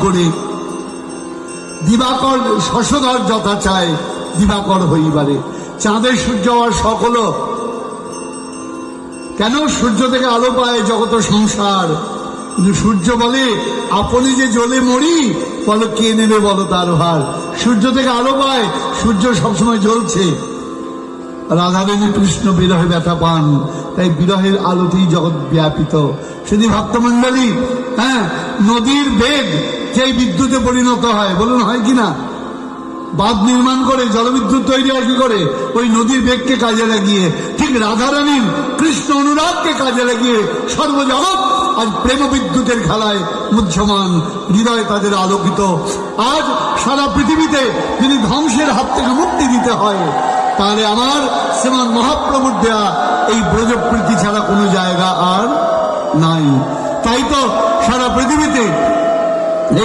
করে দিবাকর শশধর যথা চায় দিবাকর হইবারে। চাঁদের সূর্য হওয়ার শখ হলো কেন? সূর্য থেকে আলো পায় জগত সংসার। কিন্তু সূর্য বলে আপনি যে জ্বলে মরি, বলো কে নেবে বলো তার ভার। সূর্য থেকে আলো পায়, সূর্য সবসময় জ্বলছে। রাধারানী কৃষ্ণ বিরহে ব্যথা পান, তাই বিরহের আলোতেই জগৎ ব্যাপিত। সেদিন ভক্তমন্ডলী, নদীর বেগ যেই বিদ্যুতে পরিণত হয়, বলুন হয় কিনা? বাঁধ নির্মাণ করে জলবিদ্যুৎ তৈরি হয় কি করে? ওই নদীর বেগকে কাজে লাগিয়ে। ঠিক রাধারানীর কৃষ্ণ অনুরাগকে কাজে লাগিয়ে সর্বজগৎ আজ প্রেম বিদ্যুতের খেলায় মুহ্যমান, হৃদয় তাদের আলোকিত। আজ সারা পৃথিবীতে যদি ধ্বংসের হাত থেকে মুক্তি দিতে হয়, তাহলে আমার শ্রীমান মহাপ্রভুর দেয়া এই ব্রজপ্রীতি ছাড়া কোনো জায়গা আর নাই। তাই তো সারা পৃথিবীতে